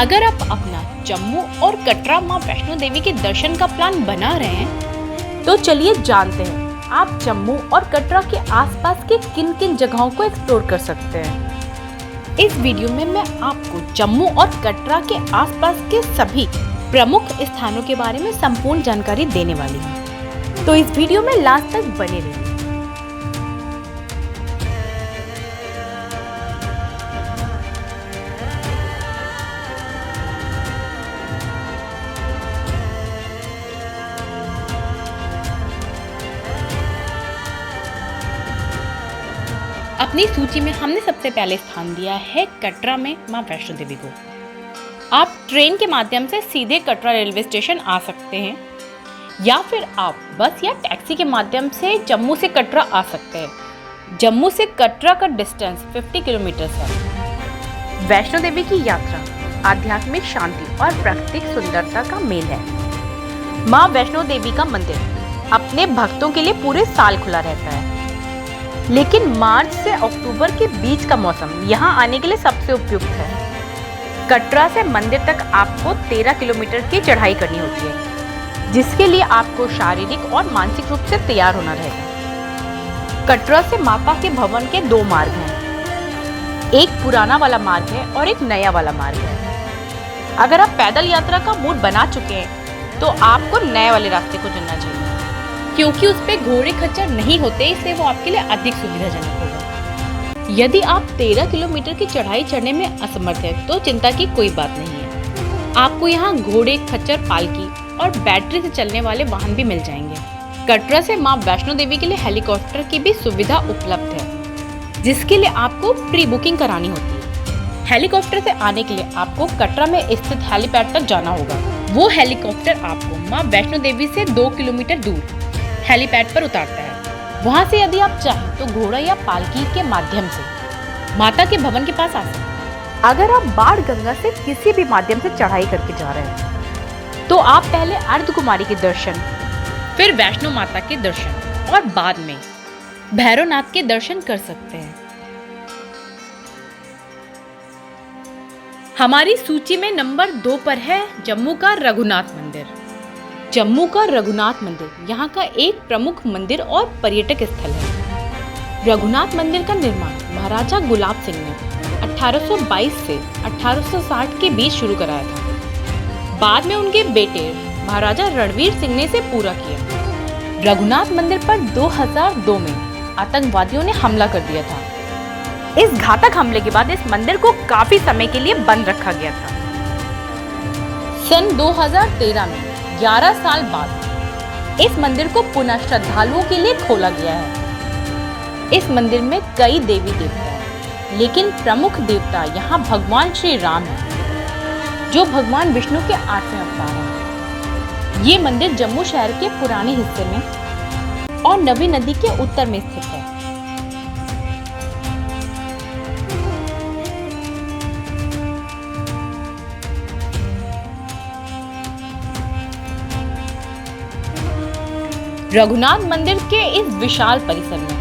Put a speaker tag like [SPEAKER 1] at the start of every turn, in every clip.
[SPEAKER 1] अगर आप अपना जम्मू और कटरा माँ वैष्णो देवी के दर्शन का प्लान बना रहे हैं तो चलिए जानते हैं आप जम्मू और कटरा के आसपास के किन किन जगहों को एक्सप्लोर कर सकते हैं। इस वीडियो में मैं आपको जम्मू और कटरा के आसपास के सभी प्रमुख स्थानों के बारे में संपूर्ण जानकारी देने वाली हूँ, तो इस वीडियो में लास्ट तक बने रहिए। अपनी सूची में हमने सबसे पहले स्थान दिया है कटरा में मां वैष्णो देवी को। आप ट्रेन के माध्यम से सीधे कटरा रेलवे स्टेशन आ सकते हैं या फिर आप बस या टैक्सी के माध्यम से जम्मू से कटरा आ सकते हैं। जम्मू से कटरा का डिस्टेंस 50 किलोमीटर है। वैष्णो देवी की यात्रा आध्यात्मिक शांति और प्राकृतिक सुंदरता का मेल है। मां वैष्णो देवी का मंदिर अपने भक्तों के लिए पूरे साल खुला रहता है, लेकिन मार्च से अक्टूबर के बीच का मौसम यहाँ आने के लिए सबसे उपयुक्त है। कटरा से मंदिर तक आपको 13 किलोमीटर की चढ़ाई करनी होती है, जिसके लिए आपको शारीरिक और मानसिक रूप से तैयार होना रहेगा। कटरा से माता के भवन के 2 मार्ग हैं, एक पुराना वाला मार्ग है और एक नया वाला मार्ग है। अगर आप पैदल यात्रा का मूड बना चुके हैं तो आपको नए वाले रास्ते को चुनना चाहिए, क्योंकि उस पे घोड़े खच्चर नहीं होते, इसलिए वो आपके लिए अधिक सुविधाजनक होगा। यदि आप 13 किलोमीटर की चढ़ाई चढ़ने में असमर्थ हैं तो चिंता की कोई बात नहीं है। आपको यहाँ घोड़े खच्चर, पालकी और बैटरी से चलने वाले वाहन भी मिल जाएंगे। कटरा से मां वैष्णो देवी के लिए हेलीकॉप्टर की भी सुविधा उपलब्ध है, जिसके लिए आपको प्री बुकिंग करानी होती है। हेलीकॉप्टर से आने के लिए आपको कटरा में स्थित हेलीपैड तक जाना होगा। वो हेलीकॉप्टर आपको मां वैष्णो देवी से 2 किलोमीटर दूर हेलीपैड पर उतारता है। वहां से यदि आप चाहें तो घोड़ा या पालकी के माध्यम से माता के भवन के पास आ सकते हैं। अगर आप बाढ़ गंगा से किसी भी माध्यम से चढ़ाई करके जा रहे हैं तो आप पहले अर्धकुमारी के दर्शन, फिर वैष्णो माता के दर्शन और बाद में भैरवनाथ के दर्शन कर सकते हैं। हमारी सूची में नंबर 2 पर है जम्मू का रघुनाथ मंदिर। जम्मू का रघुनाथ मंदिर यहाँ का एक प्रमुख मंदिर और पर्यटक स्थल है। रघुनाथ मंदिर का निर्माण महाराजा गुलाब सिंह ने 1822 से 1860 के बीच शुरू कराया था। बाद में उनके बेटे महाराजा रणवीर सिंह ने इसे पूरा किया। रघुनाथ मंदिर पर 2002 में आतंकवादियों ने हमला कर दिया था। इस घातक हमले के बाद इस मंदिर को काफी समय के लिए बंद रखा गया था। सन 2013 में 11 साल बाद इस मंदिर को पुनः श्रद्धालुओं के लिए खोला गया है। इस मंदिर में कई देवी देवता हैं, लेकिन प्रमुख देवता यहाँ भगवान श्री राम हैं, जो भगवान विष्णु के 8वें अवतार हैं। ये मंदिर जम्मू शहर के पुराने हिस्से में और नवी नदी के उत्तर में स्थित है। रघुनाथ मंदिर के इस विशाल परिसर में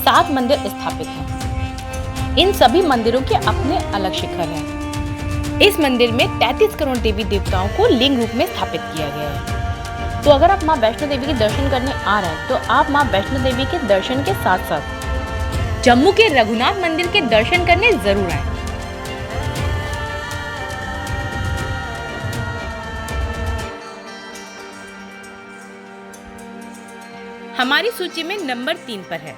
[SPEAKER 1] 7 मंदिर स्थापित हैं। इन सभी मंदिरों के अपने अलग शिखर हैं। इस मंदिर में 33 करोड़ देवी देवताओं को लिंग रूप में स्थापित किया गया है। तो अगर आप मां वैष्णो देवी के दर्शन करने आ रहे हैं तो आप मां वैष्णो देवी के दर्शन के साथ साथ जम्मू के रघुनाथ मंदिर के दर्शन करने जरूर आए। हमारी सूची में नंबर 3 पर है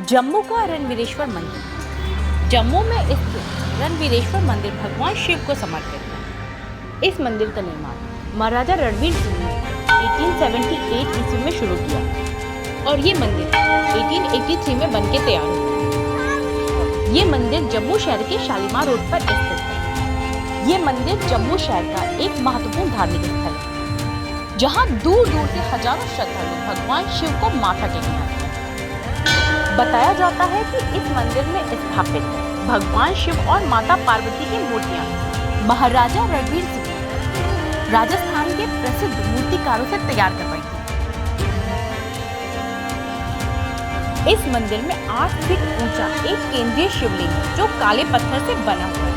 [SPEAKER 1] जम्मू का रणवीरेश्वर मंदिर। जम्मू में स्थित रणवीरेश्वर मंदिर भगवान शिव को समर्पित है। इस मंदिर का निर्माण महाराजा रणवीर सिंह ने 1878 ईस्वी में शुरू किया और ये मंदिर 1883 में बनके तैयार हुआ। ये मंदिर जम्मू शहर के शालीमार रोड पर स्थित है। ये मंदिर जम्मू शहर का एक महत्वपूर्ण धार्मिक स्थल है, जहाँ दूर दूर से हजारों श्रद्धालु भगवान शिव को माथा टेकने आते हैं। बताया जाता है कि इस मंदिर में स्थापित भगवान शिव और माता पार्वती की मूर्तियां महाराजा रणवीर सिंह ने राजस्थान के प्रसिद्ध मूर्तिकारों से तैयार करवाई थी। इस मंदिर में 8 फीट ऊंचा एक केंद्रीय शिवलिंग है, जो काले पत्थर से बना हुआ है।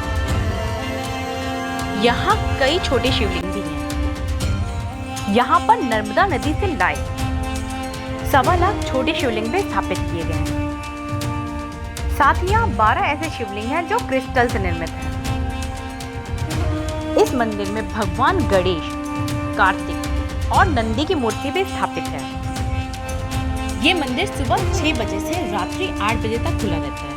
[SPEAKER 1] यहाँ कई छोटे शिवलिंग भी हैं। यहाँ पर नर्मदा नदी से लाए 1.25 लाख छोटे शिवलिंग भी स्थापित किए गए हैं। साथ ही यहाँ 12 ऐसे शिवलिंग हैं जो क्रिस्टल से निर्मित हैं। इस मंदिर में भगवान गणेश, कार्तिक और नंदी की मूर्ति भी स्थापित है। ये मंदिर सुबह 6 बजे से रात्रि 8 बजे तक खुला रहता है।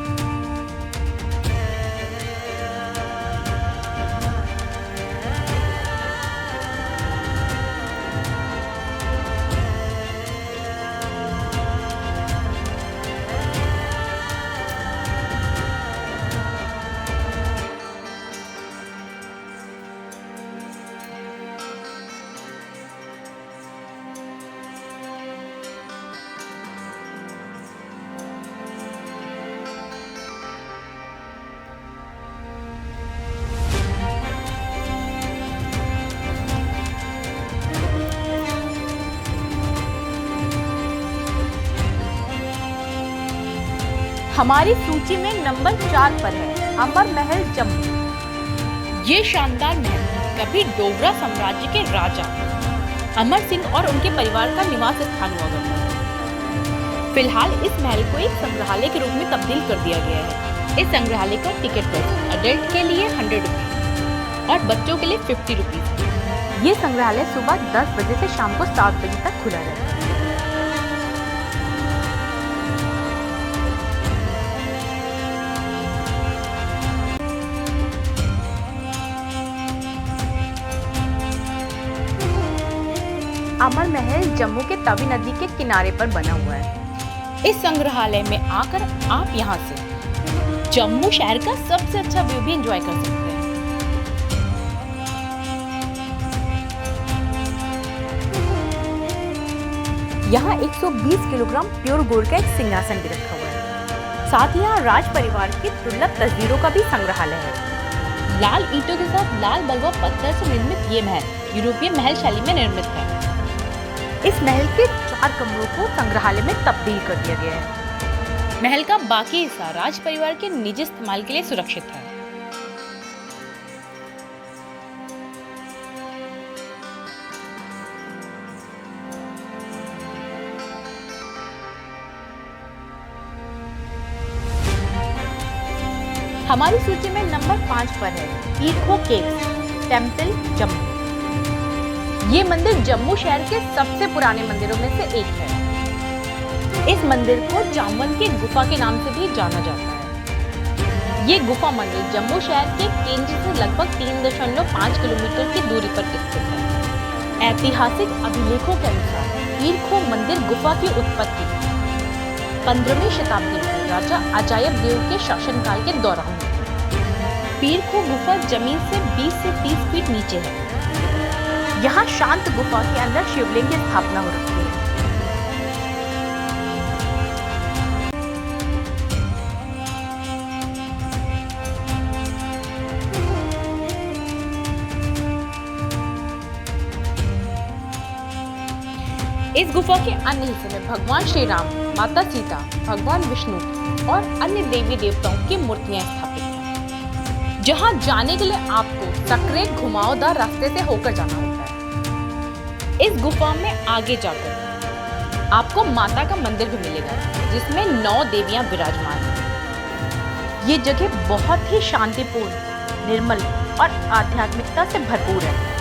[SPEAKER 1] हमारी सूची में नंबर 4 पर है अमर महल जम्मू। ये शानदार महल कभी डोगरा साम्राज्य के राजा अमर सिंह और उनके परिवार का निवास स्थान हुआ करता है। फिलहाल इस महल को एक संग्रहालय के रूप में तब्दील कर दिया गया है। इस संग्रहालय का टिकट प्राइस अडल्ट के लिए 100 रुपीज और बच्चों के लिए 50 रुपीज। ये संग्रहालय सुबह 10 बजे से शाम को 7 बजे तक खुला रहता है। अमर महल जम्मू के तवी नदी के किनारे पर बना हुआ है। इस संग्रहालय में आकर आप यहाँ से जम्मू शहर का सबसे अच्छा व्यू भी एंजॉय कर सकते हैं। यहाँ 120 किलोग्राम प्योर गोल्ड का एक सिंहासन भी रखा हुआ है। साथ ही यहाँ राज परिवार की दुर्लभ तस्वीरों का भी संग्रहालय है। लाल ईंटों के साथ लाल बलुआ पत्थर से निर्मित ये महल यूरोपीय महल शैली में निर्मित है। इस महल के 4 कमरों को संग्रहालय में तब्दील कर दिया गया है। महल का बाकी हिस्सा राज परिवार के निजी इस्तेमाल के लिए सुरक्षित है। हमारी सूची में नंबर 5 पर है पीरखो केव्स टेम्पल जम्मू। ये मंदिर जम्मू शहर के सबसे पुराने मंदिरों में से एक है। इस मंदिर को जामवन की गुफा के नाम से भी जाना जाता है। ये गुफा मंदिर जम्मू शहर के केंद्र से लगभग 3.5 किलोमीटर की दूरी पर स्थित है। ऐतिहासिक अभिलेखों के अनुसार पीरखो मंदिर गुफा की उत्पत्ति 15वीं शताब्दी में राजा अजायब देव के शासनकाल के दौरान हुई। पीरखो गुफा जमीन से 20 से 30 फीट नीचे है। यहाँ शांत गुफा के अंदर शिवलिंग की स्थापना हो रखी है। इस गुफा के अन्य हिस्से में भगवान श्री राम, माता सीता, भगवान विष्णु और अन्य देवी देवताओं की मूर्तियां स्थापित हैं। जहां जाने के लिए आपको सक्रिय घुमावदार रास्ते से होकर जाना होता है। इस गुफा में आगे जाकर आपको माता का मंदिर भी मिलेगा जिसमें 9 देवियां विराजमान हैं। ये जगह बहुत ही शांतिपूर्ण, निर्मल और आध्यात्मिकता से भरपूर है।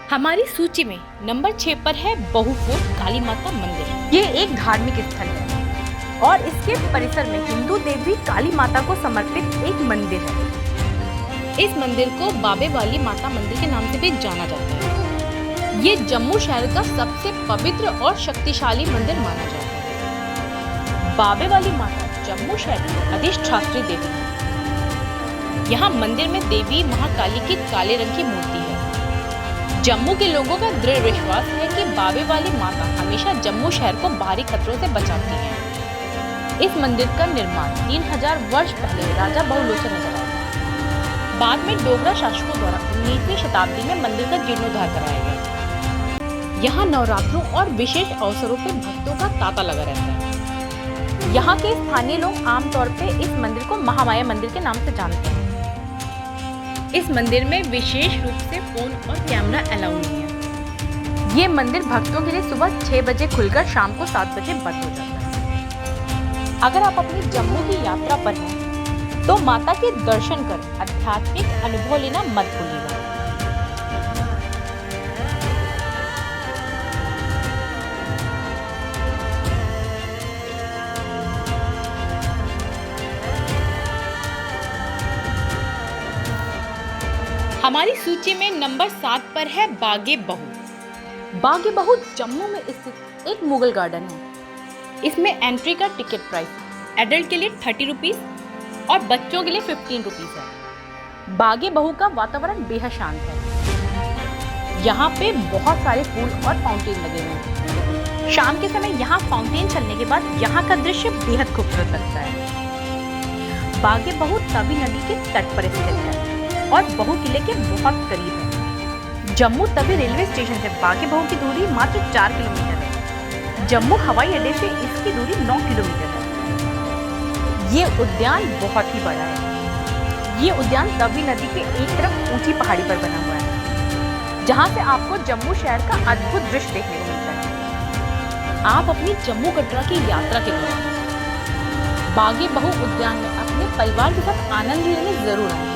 [SPEAKER 1] हमारी सूची में नंबर 6 पर है बहुफोर्ट काली माता मंदिर। ये एक धार्मिक स्थल है और इसके परिसर में हिंदू देवी काली माता को समर्पित एक मंदिर है। इस मंदिर को बाबे वाली माता मंदिर के नाम से भी जाना जाता है। ये जम्मू शहर का सबसे पवित्र और शक्तिशाली मंदिर माना जाता है। बाबे वाली माता जम्मू शहर की अधिष्ठात्री देवी है। यहाँ मंदिर में देवी महाकाली की काले रंग की मूर्ति है। जम्मू के लोगों का दृढ़ विश्वास है कि बाबे वाली माता हमेशा जम्मू शहर को बाहरी खतरों से बचाती हैं। इस मंदिर का निर्माण 3000 वर्ष पहले राजा बहुलोचन ने कराया। बाद में डोगरा शासकों द्वारा 19वीं शताब्दी में मंदिर का जीर्णोद्धार कराया गया। यहाँ नवरात्रों और विशेष अवसरों पर भक्तों का तांता लगा रहता है। यहाँ के स्थानीय लोग आमतौर पे इस मंदिर को महामाया मंदिर के नाम से जानते हैं। इस मंदिर में विशेष रूप से फोन और कैमरा अलाउ नहीं है। ये मंदिर भक्तों के लिए सुबह 6 बजे खुलकर शाम को 7 बजे बंद हो जाता है। अगर आप अपनी जम्मू की यात्रा पर हैं तो माता के दर्शन कर आध्यात्मिक अनुभव लेना मत भूलिएगा। हमारी सूची में नंबर 7 पर है बागे बहू। बागे बहू जम्मू में स्थित एक मुगल गार्डन है। इसमें एंट्री का टिकट प्राइस एडल्ट के लिए 30 रुपीज और बच्चों के लिए 15 रुपीज है। बागे बहू का वातावरण बेहद शांत है। यहाँ पे बहुत सारे फूल और फाउंटेन लगे हुए हैं। शाम के समय यहाँ फाउंटेन चलने के बाद यहाँ का दृश्य बेहद खूबसूरत लगता है। बागे बहू तवी नदी के तट पर स्थित है और बहू किले के बहुत करीब है। जम्मू तवी रेलवे स्टेशन से बागे बहू की दूरी मात्र 4 किलोमीटर है। जम्मू हवाई अड्डे से इसकी दूरी 9 किलोमीटर है। ये उद्यान बहुत ही बड़ा है। ये उद्यान तवी नदी के एक तरफ ऊंची पहाड़ी पर बना हुआ है, जहां से आपको जम्मू शहर का अद्भुत दृश्य देखने को मिलता है। आप अपनी जम्मू कटरा की यात्रा के दौरान बागे बहू उद्यान में अपने परिवार के साथ आनंद लेने जरूर आएं।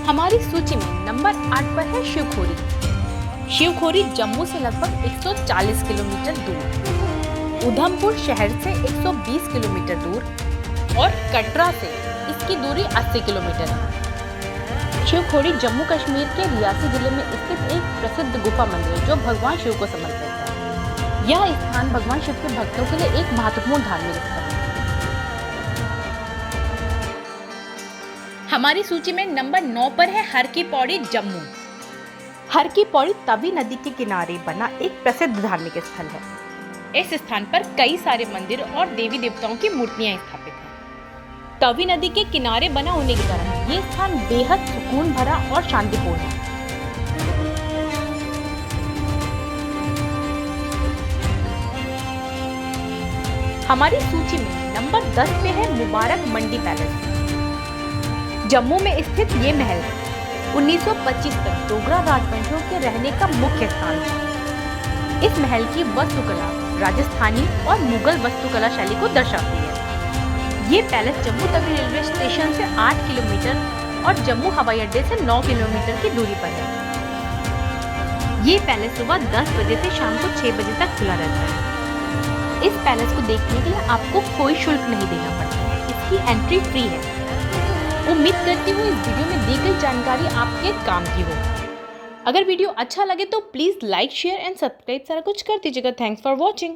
[SPEAKER 1] हमारी सूची में नंबर 8 पर है शिवखोरी। शिवखोरी जम्मू से लगभग 140 किलोमीटर दूर, उधमपुर शहर से 120 किलोमीटर दूर और कटरा से इसकी दूरी 80 किलोमीटर है। शिवखोरी जम्मू कश्मीर के रियासी जिले में स्थित एक प्रसिद्ध गुफा मंदिर है जो भगवान शिव को समर्पित है। यह स्थान भगवान शिव के भक्तों के लिए एक महत्वपूर्ण धार्मिक स्थल है। हमारी सूची में नंबर 9 पर है हर की पौड़ी जम्मू। हर की पौड़ी तवी नदी के किनारे बना एक प्रसिद्ध धार्मिक स्थल है। इस स्थान पर कई सारे मंदिर और देवी देवताओं की मूर्तियां स्थापित हैं। तवी नदी के किनारे बना होने के कारण ये स्थान बेहद सुकून भरा और शांतिपूर्ण है। हमारी सूची में नंबर 10 पे है मुबारक मंडी पैलेस। जम्मू में स्थित ये महल 1925 तक डोगरा राजवंशियों के रहने का मुख्य स्थान था। इस महल की वास्तुकला राजस्थानी और मुगल वास्तुकला शैली को दर्शाती है। ये palace Jammu Tawi railway station से 8 किलोमीटर और जम्मू हवाई अड्डे से 9 किलोमीटर की दूरी पर है। ये पैलेस सुबह 10 बजे से शाम को 6 बजे तक खुला रहता है। इस पैलेस को देखने के लिए आपको कोई शुल्क नहीं देना पड़ता है। इसकी एंट्री फ्री है। उम्मीद करती हूँ इस वीडियो में दी गई जानकारी आपके काम की हो। अगर वीडियो अच्छा लगे तो please like, share and subscribe सारा कुछ कर दीजिएगा। Thanks for watching.